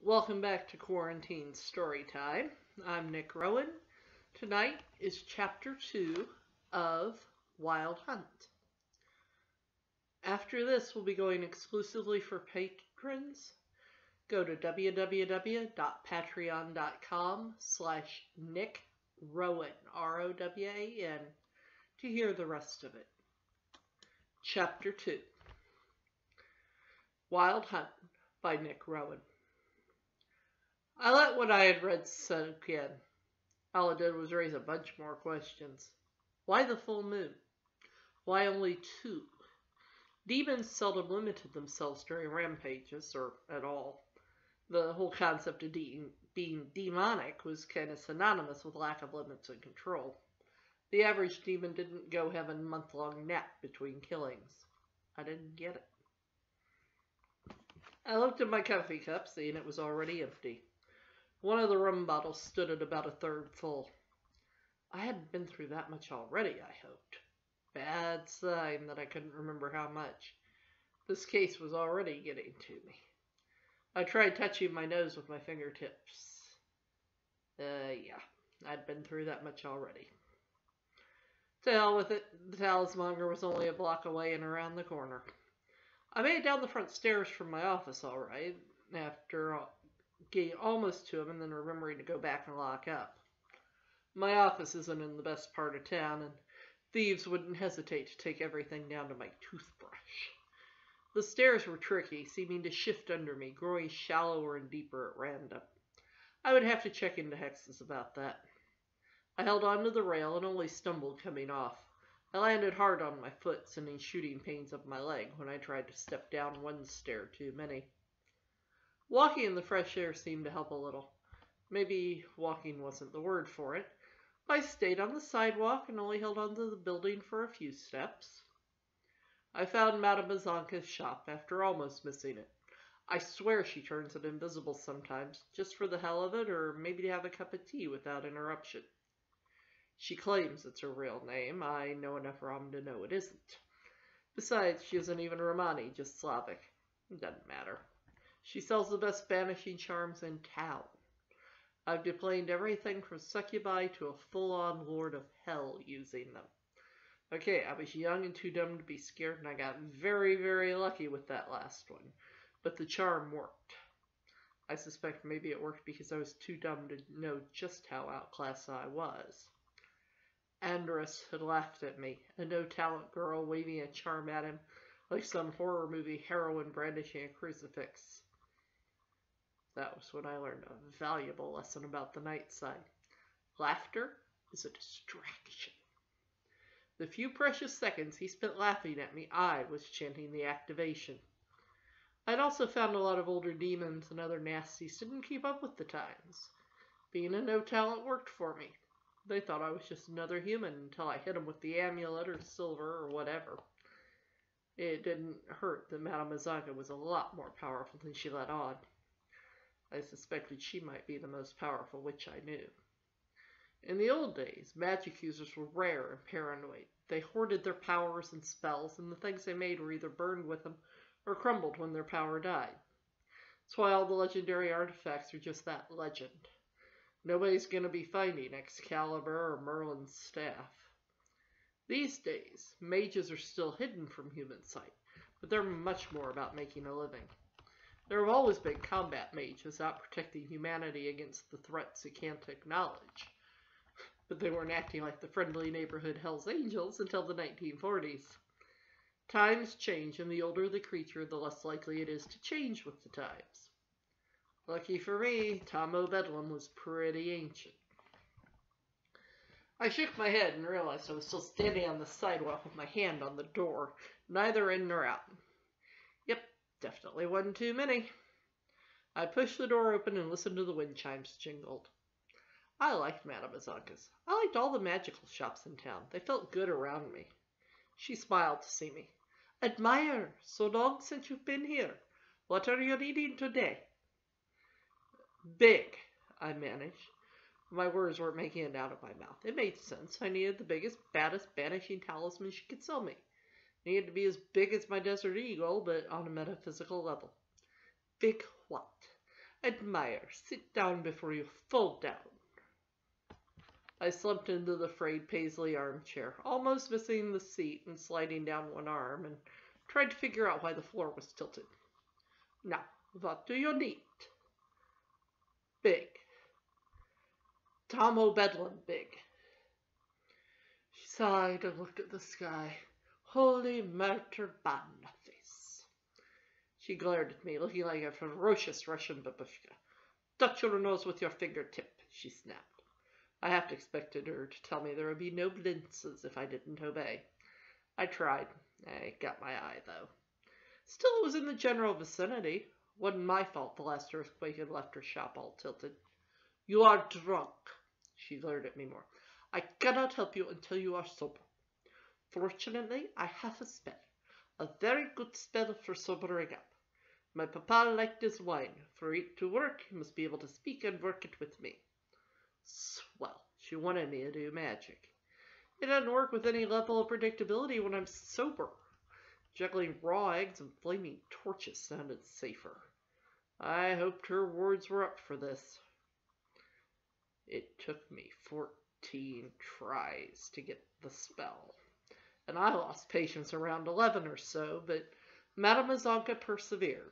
Welcome back to Quarantine Storytime. I'm Nick Rowan. Tonight is Chapter 2 of Wild Hunt. After this, we'll be going exclusively for patrons. Go to www.patreon.com/NickRowan, R-O-W-A-N, to hear the rest of it. Chapter 2 Wild Hunt by Nick Rowan. I let what I had read soak in. All it did was raise a bunch more questions. Why the full moon? Why only 2? Demons seldom limited themselves during rampages, or at all. The whole concept of being demonic was kind of synonymous with lack of limits and control. The average demon didn't go have a month-long nap between killings. I didn't get it. I looked at my coffee cup, seeing it was already empty. One of the rum bottles stood at about a third full. I hadn't been through that much already, I hoped. Bad sign that I couldn't remember how much. This case was already getting to me. I tried touching my nose with my fingertips. Yeah, I'd been through that much already. To hell with it, the talismonger was only a block away and around the corner. I made it down the front stairs from my office all right, after getting almost to him and then remembering to go back and lock up. My office isn't in the best part of town, and thieves wouldn't hesitate to take everything down to my toothbrush. The stairs were tricky, seeming to shift under me, growing shallower and deeper at random. I would have to check into hexes about that. I held on to the rail and only stumbled coming off. I landed hard on my foot, sending shooting pains up my leg when I tried to step down one stair too many. Walking in the fresh air seemed to help a little. Maybe walking wasn't the word for it. I stayed on the sidewalk and only held onto the building for a few steps. I found Madame Mazanka's shop after almost missing it. I swear she turns it invisible sometimes, just for the hell of it, or maybe to have a cup of tea without interruption. She claims it's her real name. I know enough Rom to know it isn't. Besides, she isn't even Romani, just Slavic. It doesn't matter. She sells the best banishing charms in town. I've deplaned everything from succubi to a full-on lord of hell using them. Okay, I was young and too dumb to be scared, and I got very, very lucky with that last one. But the charm worked. I suspect maybe it worked because I was too dumb to know just how outclassed I was. Andrus had laughed at me, a no-talent girl waving a charm at him like some horror movie heroine brandishing a crucifix. That was when I learned a valuable lesson about the night side. Laughter is a distraction. The few precious seconds he spent laughing at me, I was chanting the activation. I'd also found a lot of older demons and other nasties didn't keep up with the times. Being a no-talent worked for me. They thought I was just another human until I hit them with the amulet or silver or whatever. It didn't hurt that Madame Mazanka was a lot more powerful than she let on. I suspected she might be the most powerful witch I knew. In the old days, magic users were rare and paranoid. They hoarded their powers and spells, and the things they made were either burned with them or crumbled when their power died. That's why all the legendary artifacts are just that, legend. Nobody's going to be finding Excalibur or Merlin's staff. These days, mages are still hidden from human sight, but they're much more about making a living. There have always been combat mages out protecting humanity against the threats it can't acknowledge. But they weren't acting like the friendly neighborhood Hells Angels until the 1940s. Times change, and the older the creature, the less likely it is to change with the times. Lucky for me, Tom Bedlam was pretty ancient. I shook my head and realized I was still standing on the sidewalk with my hand on the door, neither in nor out. Yep, definitely wasn't too many. I pushed the door open and listened to the wind chimes jingled. I liked Madame Mazanka's. I liked all the magical shops in town. They felt good around me. She smiled to see me. Admire, so long since you've been here. What are you reading today? Big, I managed. My words weren't making it out of my mouth. It made sense. I needed the biggest, baddest banishing talisman she could sell me. It needed to be as big as my desert eagle, but on a metaphysical level. Big what? Admire. Sit down before you fall down. I slumped into the frayed paisley armchair, almost missing the seat and sliding down one arm, and tried to figure out why the floor was tilted. Now, what do you need? Big. Tom O'Bedlam big. She sighed and looked at the sky. Holy murder banaface. She glared at me, looking like a ferocious Russian babushka. Touch your nose with your fingertip, she snapped. I half expected her to tell me there would be no blintzes if I didn't obey. I tried. I got my eye, though. Still, it was in the general vicinity. Wasn't my fault the last earthquake had left her shop all tilted. You are drunk, she glared at me more. I cannot help you until you are sober. Fortunately, I have a spell. A very good spell for sobering up. My papa liked his wine. For it to work, he must be able to speak and work it with me. Swell. She wanted me to do magic. It doesn't work with any level of predictability when I'm sober. Juggling raw eggs and flaming torches sounded safer. I hoped her words were up for this. It took me 14 tries to get the spell, and I lost patience around 11 or so, but Madame Azanka persevered.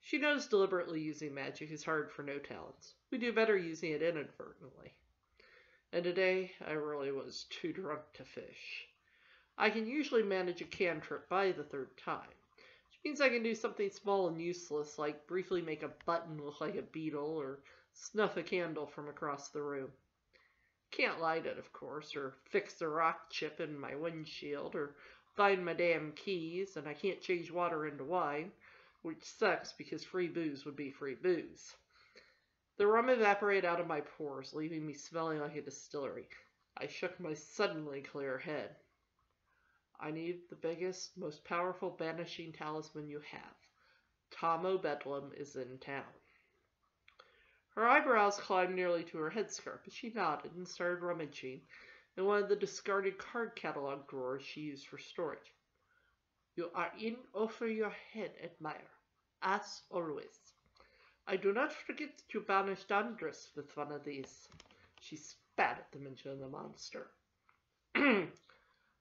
She knows deliberately using magic is hard for no talents. We do better using it inadvertently. And today, I really was too drunk to fish. I can usually manage a cantrip by the third time, which means I can do something small and useless, like briefly make a button look like a beetle, or snuff a candle from across the room. Can't light it, of course, or fix the rock chip in my windshield, or find my damn keys, and I can't change water into wine, which sucks because free booze would be free booze. The rum evaporated out of my pores, leaving me smelling like a distillery. I shook my suddenly clear head. I need the biggest, most powerful banishing talisman you have. Tom O'Bedlam is in town. Her eyebrows climbed nearly to her headscarf, but she nodded and started rummaging in one of the discarded card catalog drawers she used for storage. You are in over your head, admire, as always. I do not forget that you banished Andres with one of these. She spat at the mention of the monster.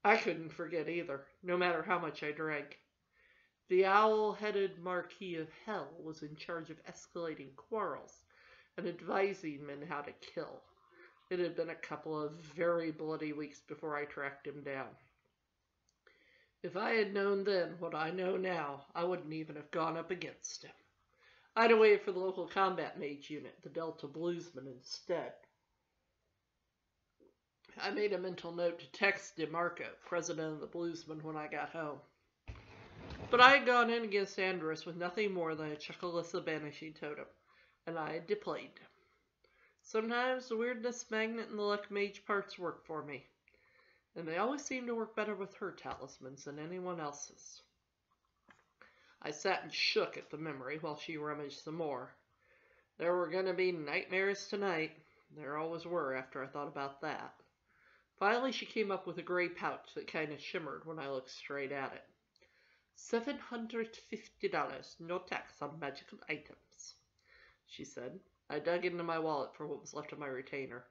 I couldn't forget either, no matter how much I drank. The owl-headed Marquis of Hell was in charge of escalating quarrels and advising men how to kill. It had been a couple of very bloody weeks before I tracked him down. If I had known then what I know now, I wouldn't even have gone up against him. I'd have waited for the local combat mage unit, the Delta Bluesmen, instead. I made a mental note to text DeMarco, president of the Bluesmen, when I got home. But I had gone in against Andrus with nothing more than a Chuckalissa banishing totem, and I had deployed him. Sometimes the weirdness magnet and the luck mage parts work for me, and they always seem to work better with her talismans than anyone else's. I sat and shook at the memory while she rummaged some more. There were going to be nightmares tonight. There always were after I thought about that. Finally, she came up with a gray pouch that kind of shimmered when I looked straight at it. $750, no tax on magical items, she said. I dug into my wallet for what was left of my retainer.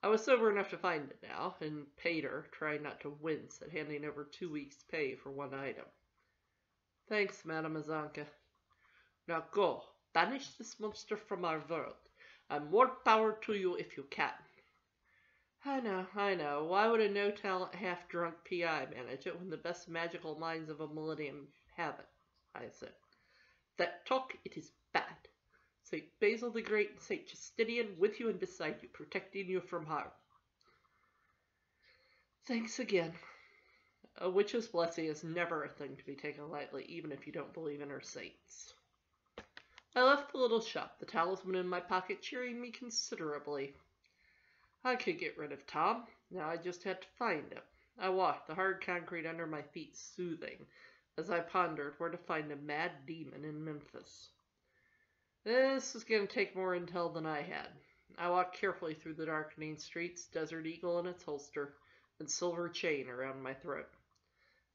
I was sober enough to find it now, and paid her, trying not to wince at handing over 2 weeks' pay for one item. Thanks, Madame Azanka. Now go, banish this monster from our world, and more power to you if you can. I know. Why would a no-talent, half-drunk PI manage it when the best magical minds of a millennium have it? I said. That talk, it is bad. St. Basil the Great and St. Justinian with you and beside you, protecting you from harm. Thanks again. A witch's blessing is never a thing to be taken lightly, even if you don't believe in her saints. I left the little shop, the talisman in my pocket, cheering me considerably. I could get rid of Tom. Now I just had to find him. I walked, the hard concrete under my feet soothing, as I pondered where to find a mad demon in Memphis. This was going to take more intel than I had. I walked carefully through the darkening streets, Desert Eagle in its holster, and silver chain around my throat.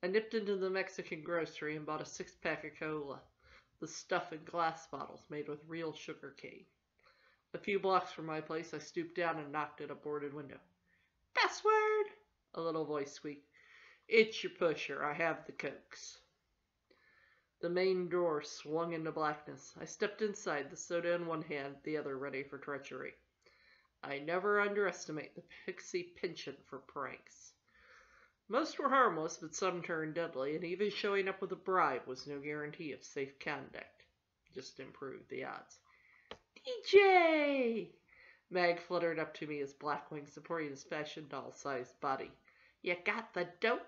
I nipped into the Mexican grocery and bought a 6-pack of cola. the stuff in glass bottles made with real sugar cane. A few blocks from my place, I stooped down and knocked at a boarded window. "Password!" a little voice squeaked. "It's your pusher. I have the cokes." The main door swung into blackness. I stepped inside, the soda in one hand, the other ready for treachery. I never underestimate the pixie penchant for pranks. Most were harmless, but some turned deadly, and even showing up with a bribe was no guarantee of safe conduct. Just improved the odds. "DJ!" Mag fluttered up to me, his black wings supporting his fashion doll-sized body. "You got the dope?"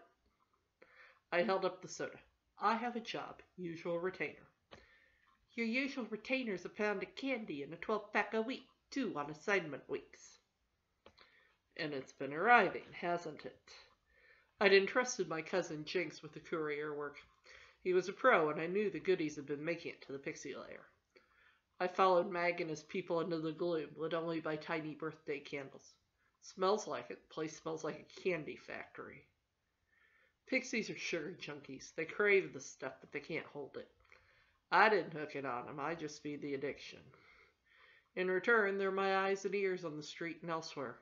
I held up the soda. "I have a job. Usual retainer." "Your usual retainer's a pound of candy and a 12-pack a week, too, on assignment weeks." And it's been arriving, hasn't it? I'd entrusted my cousin Jinx with the courier work. He was a pro, and I knew the goodies had been making it to the pixie lair. I followed Mag and his people into the gloom, lit only by tiny birthday candles. Smells like it. The place smells like a candy factory. Pixies are sugar junkies. They crave the stuff, but they can't hold it. I didn't hook it on them. I just feed the addiction. In return, they're my eyes and ears on the street and elsewhere.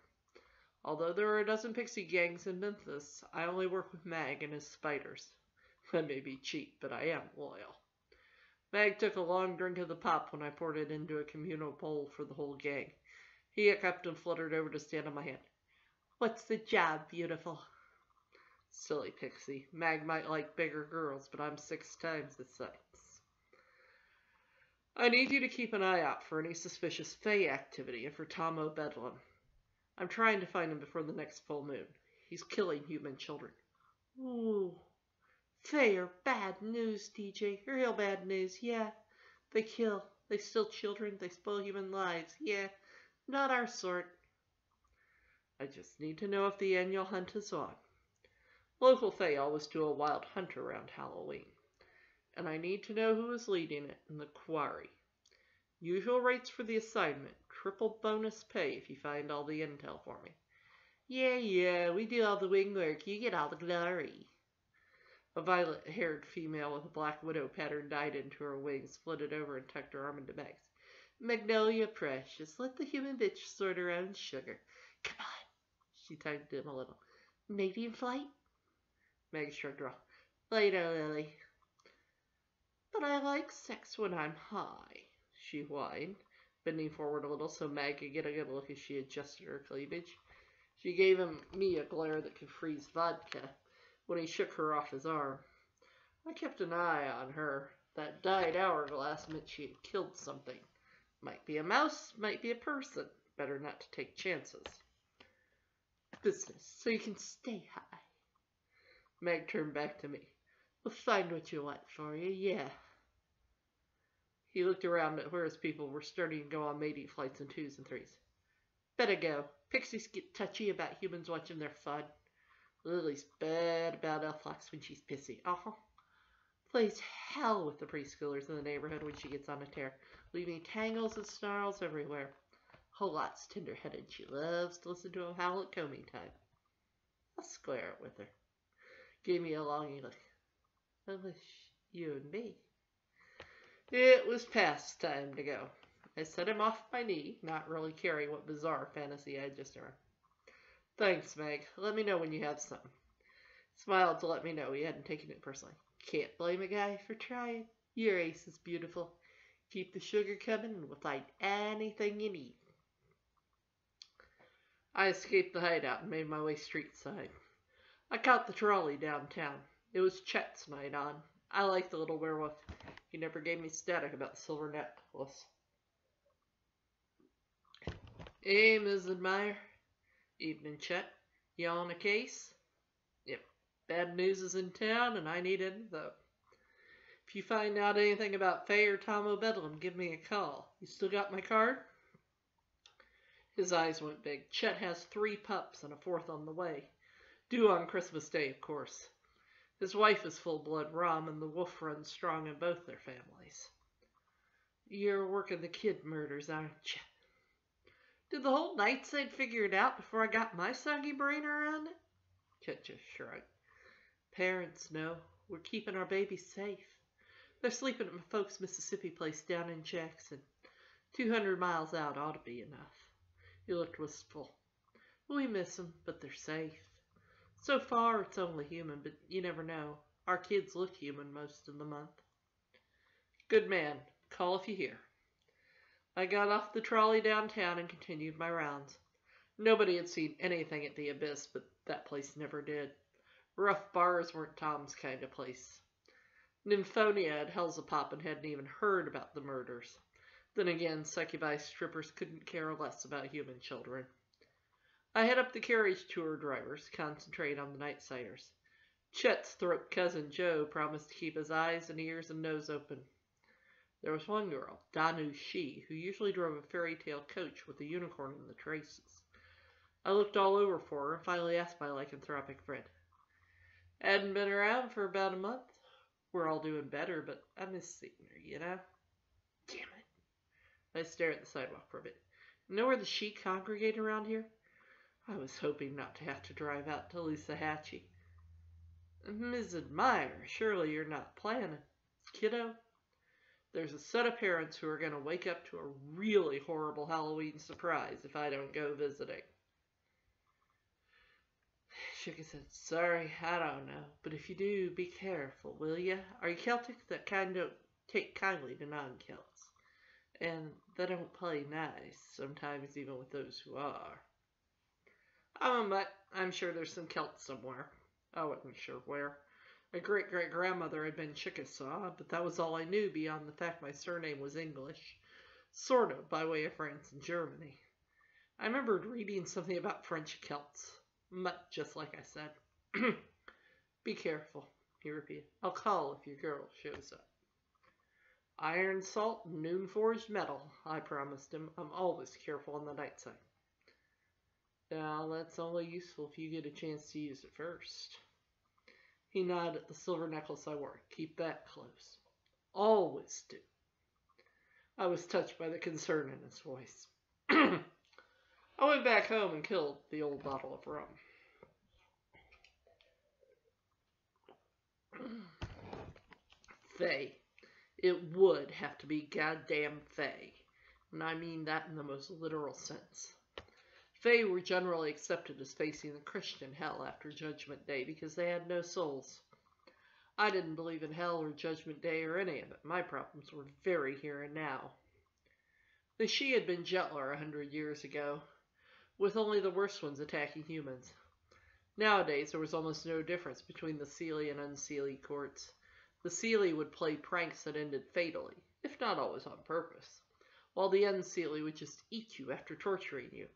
Although there are a dozen pixie gangs in Memphis, I only work with Mag and his spiders. I may be cheap, but I am loyal. Mag took a long drink of the pop when I poured it into a communal bowl for the whole gang. He hiccuped and fluttered over to stand on my hand. "What's the job, beautiful?" Silly pixie. Mag might like bigger girls, but I'm 6 times his size. "I need you to keep an eye out for any suspicious Fae activity and for Tomo Bedlam. I'm trying to find him before the next full moon. He's killing human children." "Ooh. Fae are bad news, DJ. Real bad news, yeah. They kill. They steal children. They spoil human lives. Yeah. Not our sort." I just need to know if the annual hunt is on. Local Fae always do a wild hunt around Halloween. And I need to know who is leading it in the quarry. Usual rates for the assignment. Triple bonus pay if you find all the intel for me. Yeah, we do all the wing work. You get all the glory." A violet-haired female with a black widow pattern dyed into her wings flitted over and tucked her arm into Meg's. "Magnolia precious, let the human bitch sort her own sugar. Come on." She tugged him a little. "Mating flight?" Meg shrugged her off. "Later, Lily." "But I like sex when I'm high," she whined, bending forward a little so Meg could get a good look as she adjusted her cleavage. She gave me a glare that could freeze vodka when he shook her off his arm. I kept an eye on her. That dyed hourglass meant she had killed something. Might be a mouse, might be a person. Better not to take chances. "Business, so you can stay high." Meg turned back to me. "We'll find what you want for you, yeah." He looked around at where his people were starting to go on mating flights in 2s and 3s. "Better go. Pixies get touchy about humans watching their fun. Lily's bad about Elflox when she's pissy. Plays hell with the preschoolers in the neighborhood when she gets on a tear, leaving tangles and snarls everywhere. Whole lot's tender-headed. She loves to listen to him howl at combing time. I'll square it with her." Gave me a longing look. "I wish you and me." It was past time to go. I set him off my knee, not really caring what bizarre fantasy I had just heard. "Thanks, Meg. Let me know when you have something." Smiled to let me know he hadn't taken it personally. "Can't blame a guy for trying. Your ace is beautiful. Keep the sugar coming and we'll find anything you need." I escaped the hideout and made my way street side. I caught the trolley downtown. It was Chet's night on. I liked the little werewolf. He never gave me static about the silver necklace. "Hey, Ms. Admire." "Evening, Chet. You on a case?" "Yep. Bad news is in town, and I need info. If you find out anything about Faye or Tomo Bedlam, give me a call. You still got my card?" His eyes went big. Chet has 3 pups and a 4th on the way. Due on Christmas Day, of course. His wife is full-blood Rom, and the wolf runs strong in both their families. "You're working the kid murders, aren't you?" "Did the whole Nightside figure it out before I got my soggy brain around it?" Chet just shrugged. "Parents know. We're keeping our babies safe. They're sleeping at my folks' Mississippi place down in Jackson. 200 miles out ought to be enough. He looked wistful. We miss 'em, but they're safe. So far, it's only human, but you never know. Our kids look human most of the month. Good man. Call if you hear. I got off the trolley downtown and continued my rounds. Nobody had seen anything at the Abyss, but that place never did. Rough bars weren't Tom's kind of place. Nymphonia had Hell's a Pop and hadn't even heard about the murders. Then again, succubi strippers couldn't care less about human children. I head up the carriage tour drivers, concentrate on the Nightsiders. Chet's throat cousin Joe promised to keep his eyes and ears and nose open. There was one girl, Danu She, who usually drove a fairy tale coach with a unicorn in the traces. I looked all over for her and finally asked my lycanthropic friend. Hadn't been around for about a month. We're all doing better, but I miss seeing her, you know? Damn it. I stare at the sidewalk for a bit. You know where the She congregate around here? I was hoping not to have to drive out to Loosahatchee. Ms. Admire, surely you're not planning. Kiddo, there's a set of parents who are going to wake up to a really horrible Halloween surprise if I don't go visiting. Shook his head. Sorry, I don't know. But if you do, be careful, will you? Are you Celtic? That kind don't take kindly to non-Celts. And they don't play nice, sometimes even with those who are. But I'm sure there's some Celts somewhere. I wasn't sure where. My great-great-grandmother had been Chickasaw, but that was all I knew beyond the fact my surname was English. Sort of, by way of France and Germany. I remembered reading something about French Celts. Much just like I said. Be careful, he repeated. I'll call if your girl shows up. Iron salt, noon-forged metal, I promised him. I'm always careful on the night side. Now, that's only useful if you get a chance to use it first. He nodded at the silver necklace I wore. Keep that close. Always do. I was touched by the concern in his voice. I went back home and killed the old bottle of rum. Faye. It would have to be goddamn Faye. And I mean that in the most literal sense. Fae were generally accepted as facing the Christian hell after Judgment Day because they had no souls. I didn't believe in hell or Judgment Day or any of it. My problems were very here and now. The She had been gentler 100 years ago, with only the worst ones attacking humans. Nowadays, there was almost no difference between the Seelie and Unseelie courts. The Seelie would play pranks that ended fatally, if not always on purpose, while the Unseelie would just eat you after torturing you.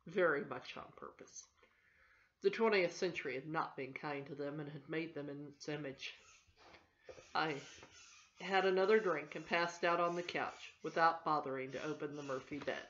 Very much on purpose. The 20th century had not been kind to them and had made them in its image. I had another drink and passed out on the couch without bothering to open the Murphy bed.